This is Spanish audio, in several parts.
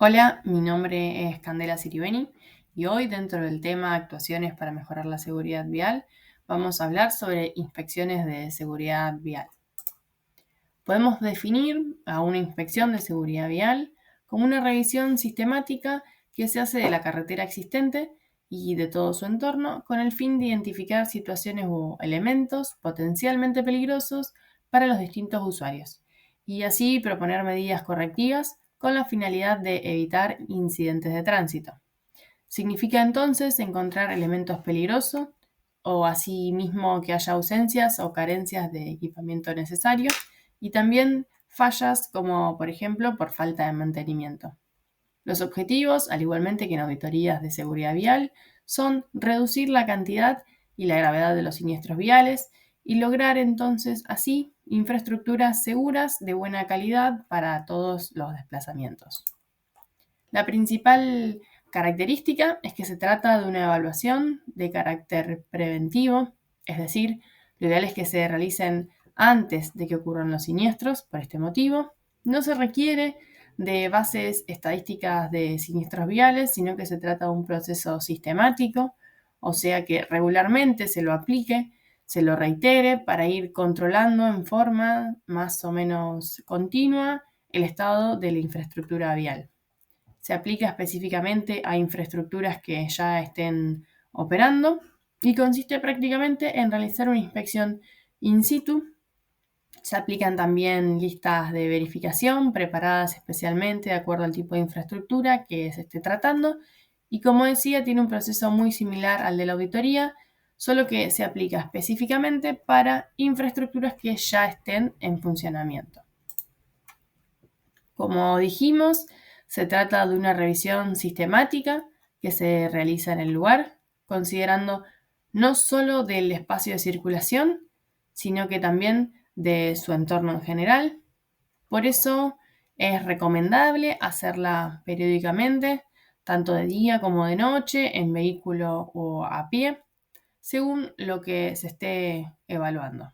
Hola, mi nombre es Candela Siribeni y hoy dentro del tema actuaciones para mejorar la seguridad vial vamos a hablar sobre inspecciones de seguridad vial. Podemos definir a una inspección de seguridad vial como una revisión sistemática que se hace de la carretera existente y de todo su entorno con el fin de identificar situaciones o elementos potencialmente peligrosos para los distintos usuarios y así proponer medidas correctivas con la finalidad de evitar incidentes de tránsito. Significa entonces encontrar elementos peligrosos o asimismo que haya ausencias o carencias de equipamiento necesario y también fallas como por ejemplo por falta de mantenimiento. Los objetivos, al igualmente que en auditorías de seguridad vial, son reducir la cantidad y la gravedad de los siniestros viales y lograr entonces así infraestructuras seguras de buena calidad para todos los desplazamientos. La principal característica es que se trata de una evaluación de carácter preventivo, es decir, lo ideal es que se realicen antes de que ocurran los siniestros. Por este motivo, no se requiere de bases estadísticas de siniestros viales, sino que se trata de un proceso sistemático, o sea que regularmente se lo aplique, se lo reitere para ir controlando en forma más o menos continua el estado de la infraestructura vial. Se aplica específicamente a infraestructuras que ya estén operando y consiste prácticamente en realizar una inspección in situ. Se aplican también listas de verificación preparadas especialmente de acuerdo al tipo de infraestructura que se esté tratando y, como decía, tiene un proceso muy similar al de la auditoría, solo que se aplica específicamente para infraestructuras que ya estén en funcionamiento. Como dijimos, se trata de una revisión sistemática que se realiza en el lugar, considerando no solo del espacio de circulación, sino que también de su entorno en general. Por eso es recomendable hacerla periódicamente, tanto de día como de noche, en vehículo o a pie, según lo que se esté evaluando.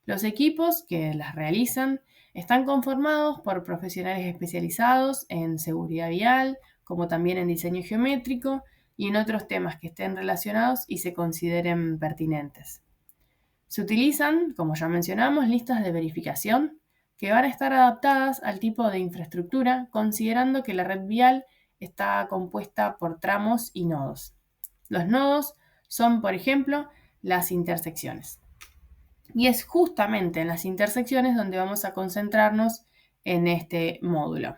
Los equipos que las realizan están conformados por profesionales especializados en seguridad vial, como también en diseño geométrico y en otros temas que estén relacionados y se consideren pertinentes. Se utilizan, como ya mencionamos, listas de verificación que van a estar adaptadas al tipo de infraestructura, considerando que la red vial está compuesta por tramos y nodos. Los nodos son, por ejemplo, las intersecciones. Y es justamente en las intersecciones donde vamos a concentrarnos en este módulo.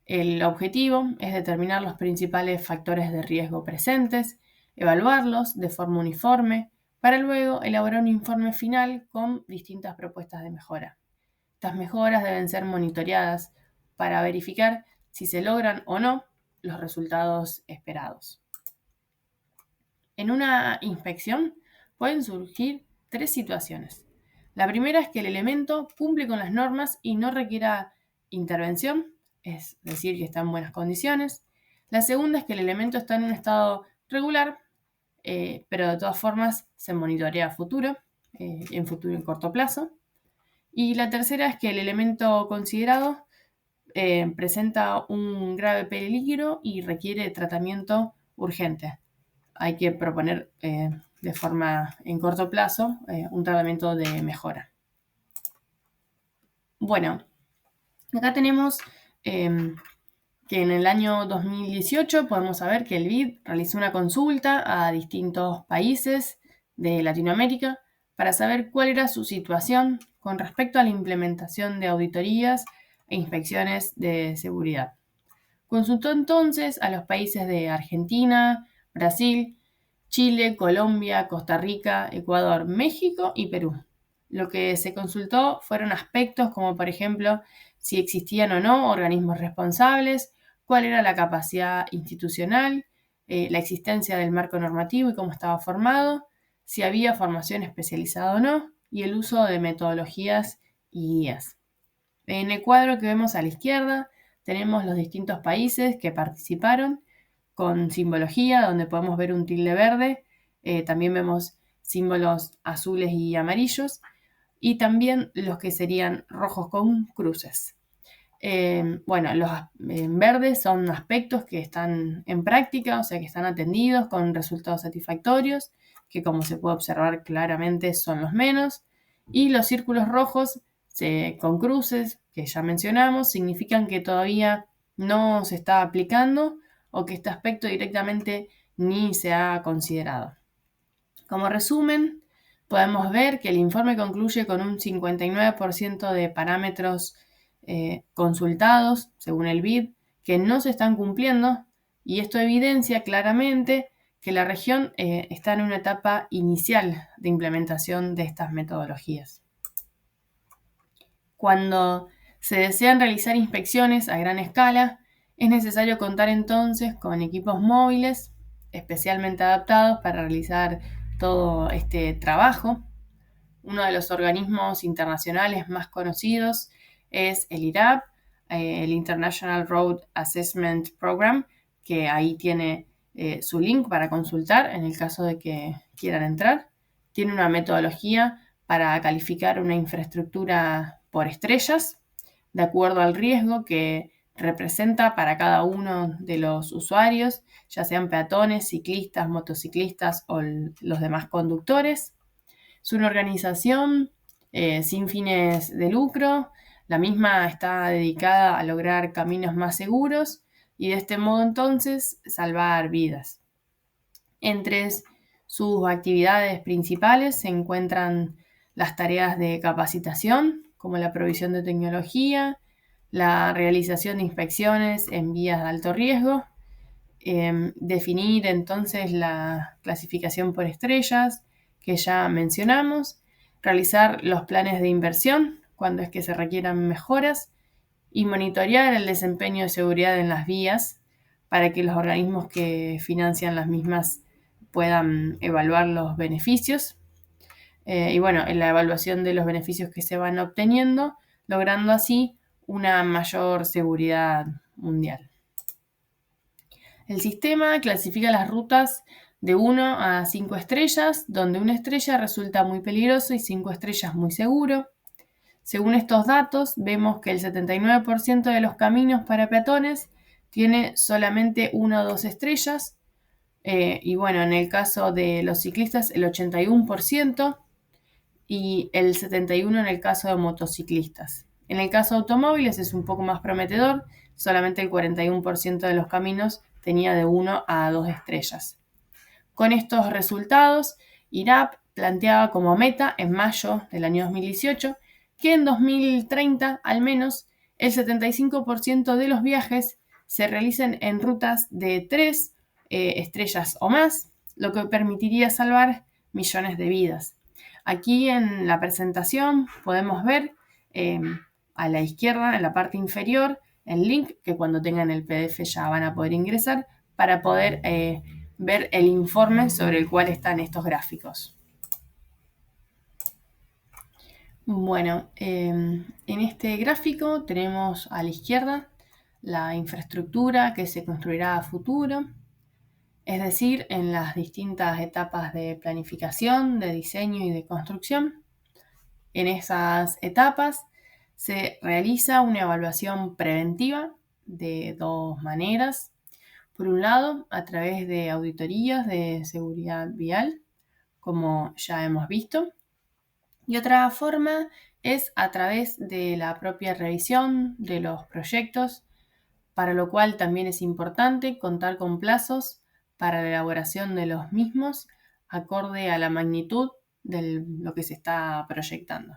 El objetivo es determinar los principales factores de riesgo presentes, evaluarlos de forma uniforme, para luego elaborar un informe final con distintas propuestas de mejora. Estas mejoras deben ser monitoreadas para verificar si se logran o no los resultados esperados. En una inspección pueden surgir tres situaciones. La primera es que el elemento cumple con las normas y no requiera intervención, es decir, que está en buenas condiciones. La segunda es que el elemento está en un estado regular, pero de todas formas se monitorea a futuro, en corto plazo. Y la tercera es que el elemento considerado presenta un grave peligro y requiere tratamiento urgente. Hay que proponer de forma en corto plazo un tratamiento de mejora. Bueno, acá tenemos que en el año 2018 podemos saber que el BID realizó una consulta a distintos países de Latinoamérica para saber cuál era su situación con respecto a la implementación de auditorías e inspecciones de seguridad. Consultó entonces a los países de Argentina, Brasil, Chile, Colombia, Costa Rica, Ecuador, México y Perú. Lo que se consultó fueron aspectos como, por ejemplo, si existían o no organismos responsables, cuál era la capacidad institucional, la existencia del marco normativo y cómo estaba formado, si había formación especializada o no, y el uso de metodologías y guías. En el cuadro que vemos a la izquierda tenemos los distintos países que participaron con simbología, donde podemos ver un tilde verde, también vemos símbolos azules y amarillos, y también los que serían rojos con cruces. Bueno, los en verde son aspectos que están en práctica, o sea, que están atendidos con resultados satisfactorios, que como se puede observar claramente son los menos. Y los círculos rojos con cruces, que ya mencionamos, significan que todavía no se está aplicando o que este aspecto directamente ni se ha considerado. Como resumen, podemos ver que el informe concluye con un 59% de parámetros consultados, según el BID, que no se están cumpliendo, y esto evidencia claramente que la región está en una etapa inicial de implementación de estas metodologías. Cuando se desean realizar inspecciones a gran escala, es necesario contar entonces con equipos móviles especialmente adaptados para realizar todo este trabajo. Uno de los organismos internacionales más conocidos es el IRAP, el International Road Assessment Program, que ahí tiene su link para consultar en el caso de que quieran entrar. Tiene una metodología para calificar una infraestructura por estrellas, de acuerdo al riesgo que representa para cada uno de los usuarios, ya sean peatones, ciclistas, motociclistas o los demás conductores. Es una organización sin fines de lucro. La misma está dedicada a lograr caminos más seguros y de este modo entonces salvar vidas. Entre sus actividades principales se encuentran las tareas de capacitación, como la provisión de tecnología, la realización de inspecciones en vías de alto riesgo, definir entonces la clasificación por estrellas que ya mencionamos, realizar los planes de inversión cuando es que se requieran mejoras y monitorear el desempeño de seguridad en las vías para que los organismos que financian las mismas puedan evaluar los beneficios. Y bueno, en la evaluación de los beneficios que se van obteniendo, logrando así una mayor seguridad mundial. El sistema clasifica las rutas de 1 a 5 estrellas, donde 1 estrella resulta muy peligroso y 5 estrellas muy seguro. Según estos datos, vemos que el 79% de los caminos para peatones tiene solamente 1 o 2 estrellas. Y bueno, en el caso de los ciclistas, el 81% y el 71% en el caso de motociclistas. En el caso de automóviles es un poco más prometedor, solamente el 41% de los caminos tenía de 1 a 2 estrellas. Con estos resultados, IRAP planteaba como meta en mayo del año 2018 que en 2030 al menos el 75% de los viajes se realicen en rutas de 3 estrellas o más, lo que permitiría salvar millones de vidas. Aquí en la presentación podemos ver a la izquierda, en la parte inferior, el link que cuando tengan el PDF ya van a poder ingresar para poder ver el informe sobre el cual están estos gráficos. Bueno, en este gráfico tenemos a la izquierda la infraestructura que se construirá a futuro, es decir, en las distintas etapas de planificación, de diseño y de construcción. En esas etapas se realiza una evaluación preventiva de dos maneras. Por un lado, a través de auditorías de seguridad vial, como ya hemos visto. Y otra forma es a través de la propia revisión de los proyectos, para lo cual también es importante contar con plazos para la elaboración de los mismos acorde a la magnitud de lo que se está proyectando.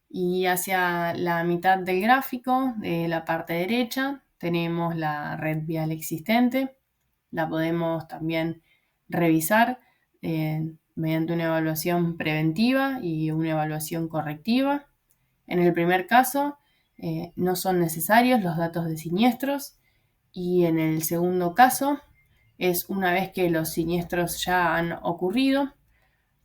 Y hacia la mitad del gráfico, de la parte derecha, tenemos la red vial existente. La podemos también revisar mediante una evaluación preventiva y una evaluación correctiva. En el primer caso, no son necesarios los datos de siniestros y en el segundo caso es una vez que los siniestros ya han ocurrido,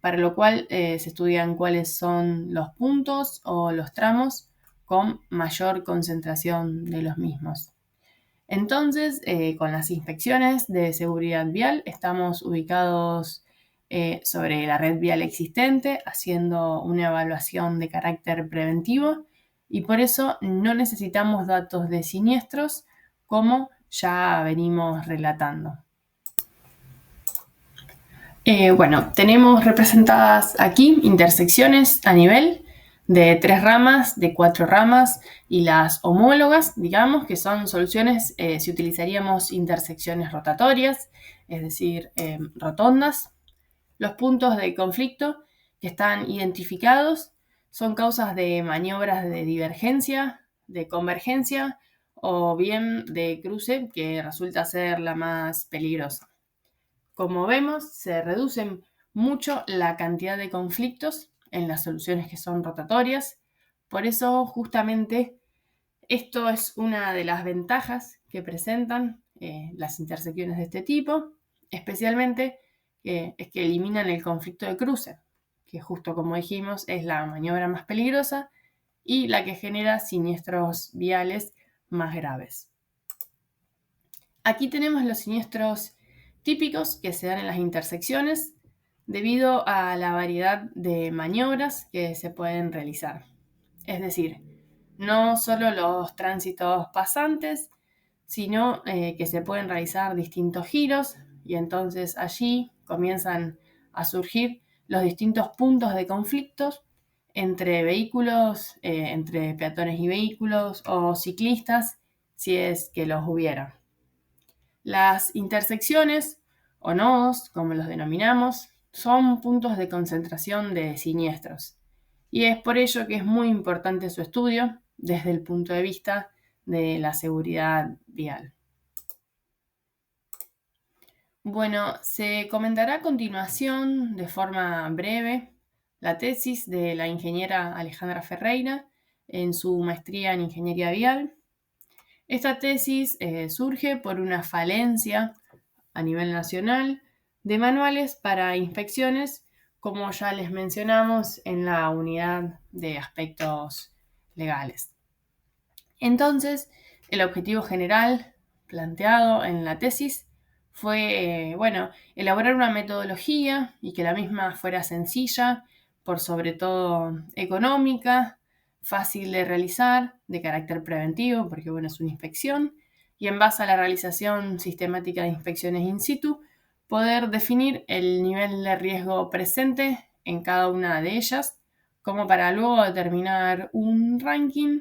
para lo cual se estudian cuáles son los puntos o los tramos con mayor concentración de los mismos. Entonces, con las inspecciones de seguridad vial estamos ubicados sobre la red vial existente, haciendo una evaluación de carácter preventivo y por eso no necesitamos datos de siniestros como ya venimos relatando. Tenemos representadas aquí intersecciones a nivel de 3 ramas, de 4 ramas y las homólogas, digamos, que son soluciones, si utilizaríamos intersecciones rotatorias, es decir, rotondas. Los puntos de conflicto que están identificados son causas de maniobras de divergencia, de convergencia o bien de cruce, que resulta ser la más peligrosa. Como vemos, se reducen mucho la cantidad de conflictos en las soluciones que son rotatorias. Por eso, justamente, esto es una de las ventajas que presentan las intersecciones de este tipo, especialmente es que eliminan el conflicto de cruce, que justo como dijimos es la maniobra más peligrosa y la que genera siniestros viales más graves. Aquí tenemos los siniestros típicos que se dan en las intersecciones debido a la variedad de maniobras que se pueden realizar. Es decir, no solo los tránsitos pasantes, sino que se pueden realizar distintos giros y entonces allí comienzan a surgir los distintos puntos de conflictos entre vehículos, entre peatones y vehículos o ciclistas, si es que los hubiera. Las intersecciones o nodos, como los denominamos, son puntos de concentración de siniestros y es por ello que es muy importante su estudio desde el punto de vista de la seguridad vial. Bueno, se comentará a continuación de forma breve la tesis de la ingeniera Alejandra Ferreira en su maestría en Ingeniería Vial. Esta tesis surge por una falencia a nivel nacional de manuales para inspecciones, como ya les mencionamos en la unidad de aspectos legales. Entonces, el objetivo general planteado en la tesis fue, elaborar una metodología y que la misma fuera sencilla, por sobre todo económica, fácil de realizar, de carácter preventivo, porque es una inspección, y en base a la realización sistemática de inspecciones in situ, poder definir el nivel de riesgo presente en cada una de ellas, como para luego determinar un ranking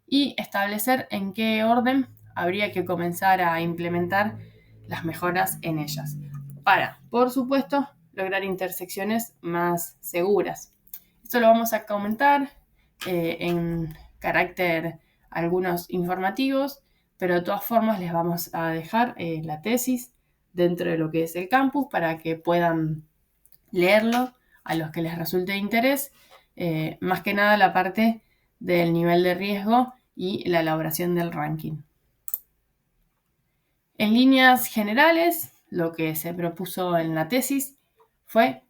y establecer en qué orden habría que comenzar a implementar las mejoras en ellas, para, por supuesto, lograr intersecciones más seguras. Esto lo vamos a comentar en carácter algunos informativos, pero de todas formas les vamos a dejar la tesis dentro de lo que es el campus para que puedan leerlo a los que les resulte de interés, más que nada la parte del nivel de riesgo y la elaboración del ranking. En líneas generales, lo que se propuso en la tesis fue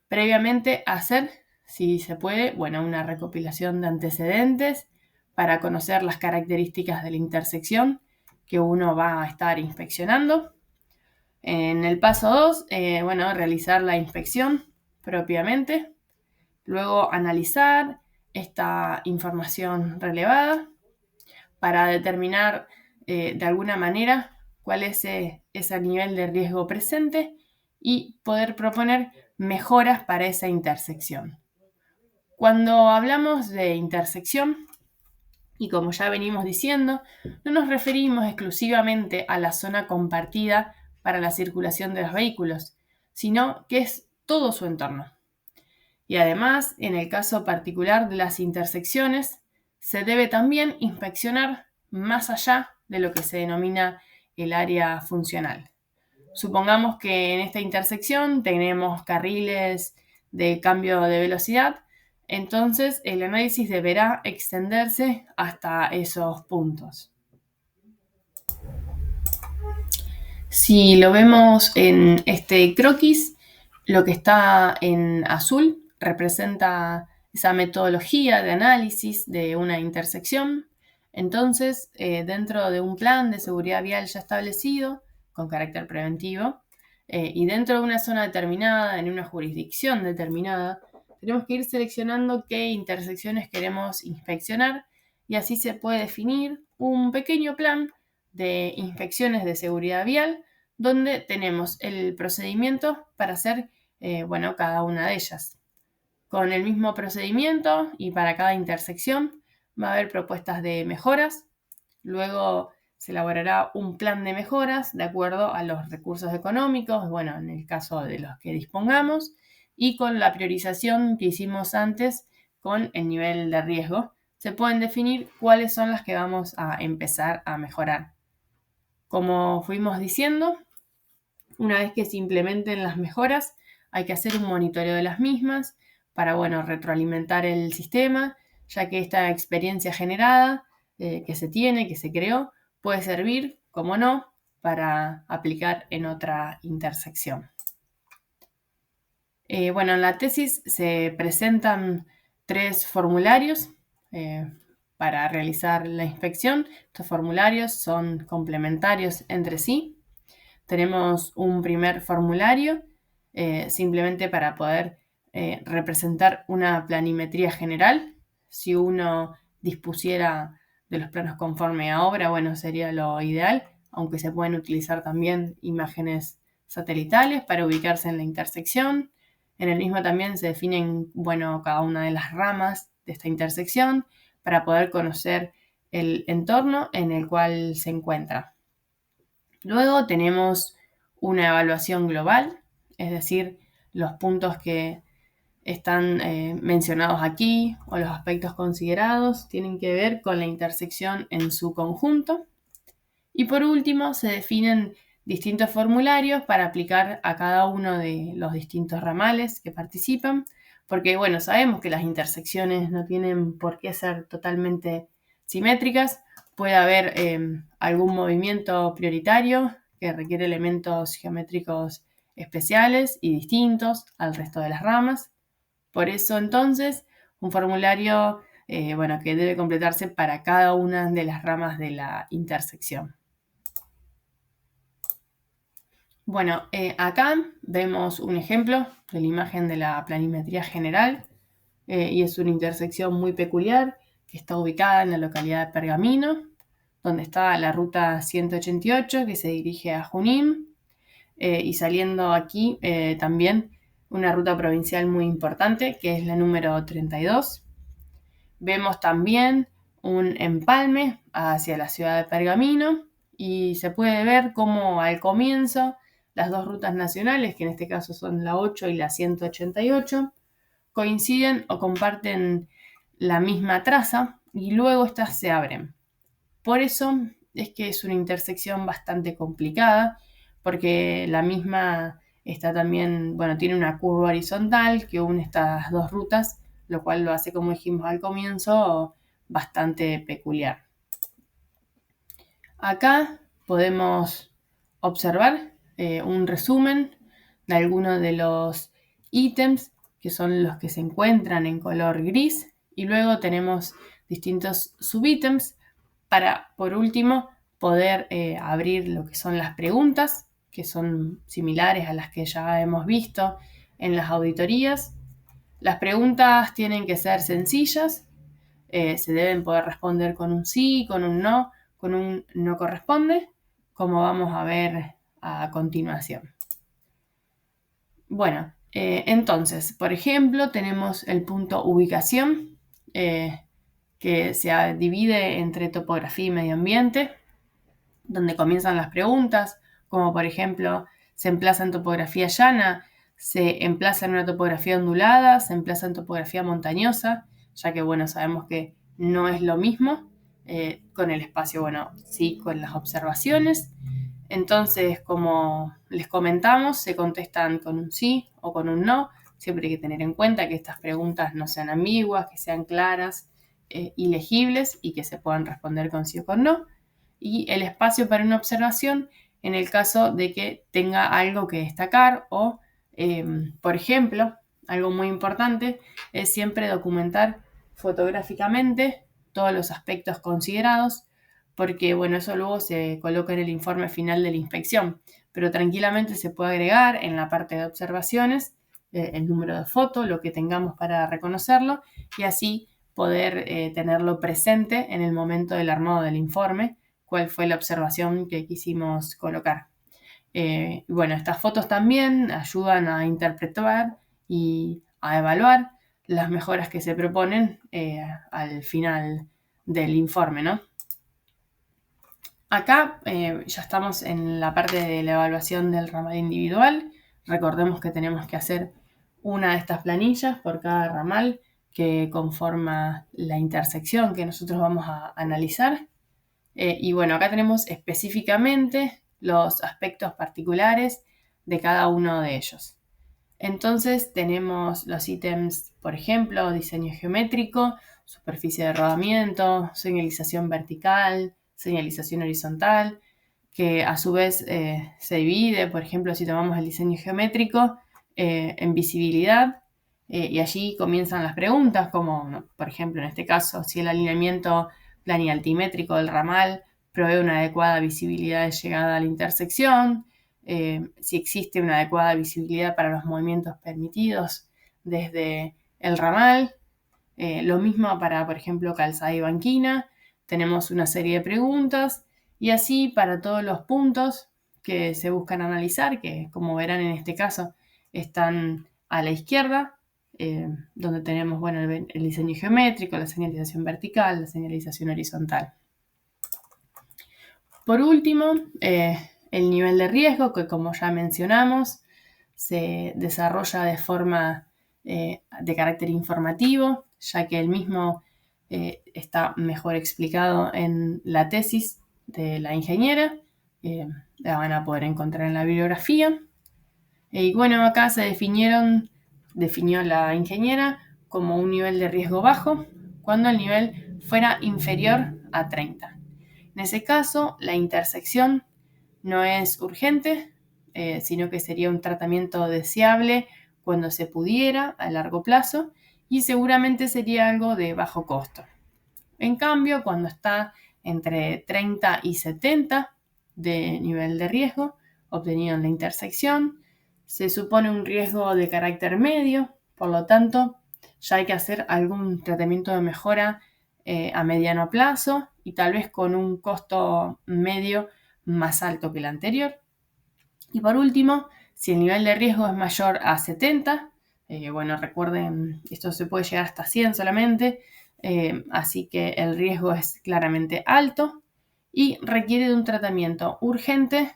previamente hacer, si se puede, una recopilación de antecedentes para conocer las características de la intersección que uno va a estar inspeccionando. En el paso 2, realizar la inspección propiamente, luego analizar esta información relevada para determinar de alguna manera cuál es ese nivel de riesgo presente y poder proponer mejoras para esa intersección. Cuando hablamos de intersección, y como ya venimos diciendo, no nos referimos exclusivamente a la zona compartida para la circulación de los vehículos, sino que es todo su entorno. Y además, en el caso particular de las intersecciones, se debe también inspeccionar más allá de lo que se denomina el área funcional. Supongamos que en esta intersección tenemos carriles de cambio de velocidad, entonces el análisis deberá extenderse hasta esos puntos. Si lo vemos en este croquis, lo que está en azul representa esa metodología de análisis de una intersección. Entonces, dentro de un plan de seguridad vial ya establecido, con carácter preventivo, y dentro de una zona determinada, en una jurisdicción determinada, tenemos que ir seleccionando qué intersecciones queremos inspeccionar y así se puede definir un pequeño plan de inspecciones de seguridad vial donde tenemos el procedimiento para hacer cada una de ellas. Con el mismo procedimiento y para cada intersección va a haber propuestas de mejoras. Luego se elaborará un plan de mejoras de acuerdo a los recursos económicos, en el caso de los que dispongamos, y con la priorización que hicimos antes con el nivel de riesgo, se pueden definir cuáles son las que vamos a empezar a mejorar. Como fuimos diciendo, una vez que se implementen las mejoras, hay que hacer un monitoreo de las mismas para, retroalimentar el sistema, ya que esta experiencia generada que se tiene, que se creó, puede servir, como no, para aplicar en otra intersección. En la tesis se presentan 3 formularios para realizar la inspección. Estos formularios son complementarios entre sí. Tenemos un primer formulario simplemente para poder representar una planimetría general. Si uno dispusiera de los planos conforme a obra, sería lo ideal, aunque se pueden utilizar también imágenes satelitales para ubicarse en la intersección. En el mismo también se definen, cada una de las ramas de esta intersección para poder conocer el entorno en el cual se encuentra. Luego tenemos una evaluación global, es decir, los puntos que están mencionados aquí o los aspectos considerados tienen que ver con la intersección en su conjunto. Y por último, se definen distintos formularios para aplicar a cada uno de los distintos ramales que participan, porque sabemos que las intersecciones no tienen por qué ser totalmente simétricas. Puede haber algún movimiento prioritario que requiere elementos geométricos especiales y distintos al resto de las ramas. Por eso, entonces, un formulario que debe completarse para cada una de las ramas de la intersección. Acá vemos un ejemplo de la imagen de la planimetría general y es una intersección muy peculiar que está ubicada en la localidad de Pergamino, donde está la ruta 188 que se dirige a Junín y saliendo aquí también una ruta provincial muy importante que es la número 32. Vemos también un empalme hacia la ciudad de Pergamino y se puede ver cómo al comienzo las 2 rutas nacionales, que en este caso son la 8 y la 188, coinciden o comparten la misma traza y luego estas se abren. Por eso es que es una intersección bastante complicada, porque la misma está también, tiene una curva horizontal que une estas 2 rutas, lo cual lo hace, como dijimos al comienzo, bastante peculiar. Acá podemos observar un resumen de algunos de los ítems que son los que se encuentran en color gris y luego tenemos distintos subítems para, por último, poder abrir lo que son las preguntas, que son similares a las que ya hemos visto en las auditorías. Las preguntas tienen que ser sencillas, se deben poder responder con un sí, con un no corresponde, como vamos a ver a continuación. Entonces, por ejemplo, tenemos el punto ubicación, que se divide entre topografía y medio ambiente, donde comienzan las preguntas, como por ejemplo, se emplaza en topografía llana, se emplaza en una topografía ondulada, se emplaza en topografía montañosa, ya que sabemos que no es lo mismo con el espacio, sí, con las observaciones. Entonces, como les comentamos, se contestan con un sí o con un no. Siempre hay que tener en cuenta que estas preguntas no sean ambiguas, que sean claras y legibles y que se puedan responder con sí o con no. Y el espacio para una observación en el caso de que tenga algo que destacar o, por ejemplo, algo muy importante es siempre documentar fotográficamente todos los aspectos considerados, porque eso luego se coloca en el informe final de la inspección, pero tranquilamente se puede agregar en la parte de observaciones el número de foto, lo que tengamos para reconocerlo, y así poder tenerlo presente en el momento del armado del informe, cuál fue la observación que quisimos colocar. Bueno, estas fotos también ayudan a interpretar y a evaluar las mejoras que se proponen al final del informe, ¿no? Acá ya estamos en la parte de la evaluación del ramal individual. Recordemos que tenemos que hacer una de estas planillas por cada ramal que conforma la intersección que nosotros vamos a analizar. Y bueno, acá tenemos específicamente los aspectos particulares de cada uno de ellos. Entonces tenemos los ítems, por ejemplo, diseño geométrico, superficie de rodamiento, señalización vertical, señalización horizontal, que a su vez se divide, por ejemplo, si tomamos el diseño geométrico, en visibilidad, y allí comienzan las preguntas, como, por ejemplo, en este caso, si el alineamiento planialtimétrico del ramal provee una adecuada visibilidad de llegada a la intersección, si existe una adecuada visibilidad para los movimientos permitidos desde el ramal. Lo mismo para, por ejemplo, calzada y banquina. Tenemos una serie de preguntas y así para todos los puntos que se buscan analizar, que como verán en este caso están a la izquierda, donde tenemos bueno, el diseño geométrico, la señalización vertical, la señalización horizontal. Por último, el nivel de riesgo, que como ya mencionamos, se desarrolla de forma de carácter informativo, ya que el mismo está mejor explicado en la tesis de la ingeniera. La van a poder encontrar en la bibliografía. Y bueno, acá se definió la ingeniera como un nivel de riesgo bajo cuando el nivel fuera inferior a 30. En ese caso, la intersección no es urgente, sino que sería un tratamiento deseable cuando se pudiera a largo plazo y seguramente sería algo de bajo costo. En cambio, cuando está entre 30 y 70 de nivel de riesgo obtenido en la intersección, se supone un riesgo de carácter medio, por lo tanto, ya hay que hacer algún tratamiento de mejora a mediano plazo y tal vez con un costo medio más alto que el anterior. Y por último, si el nivel de riesgo es mayor a 70, bueno, recuerden, esto se puede llegar hasta 100 solamente, así que el riesgo es claramente alto y requiere de un tratamiento urgente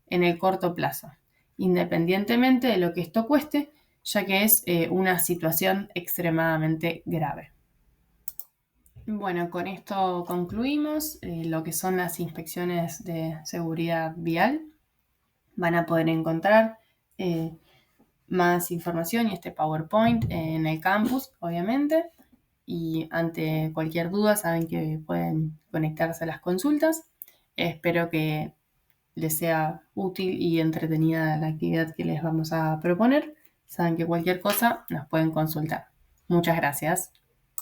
en el corto plazo, independientemente de lo que esto cueste, ya que es una situación extremadamente grave. Bueno, con esto concluimos lo que son las inspecciones de seguridad vial. Van a poder encontrar más información y este PowerPoint en el campus, obviamente. Y ante cualquier duda saben que pueden conectarse a las consultas. Espero que les sea útil y entretenida la actividad que les vamos a proponer. Saben que cualquier cosa nos pueden consultar. Muchas gracias.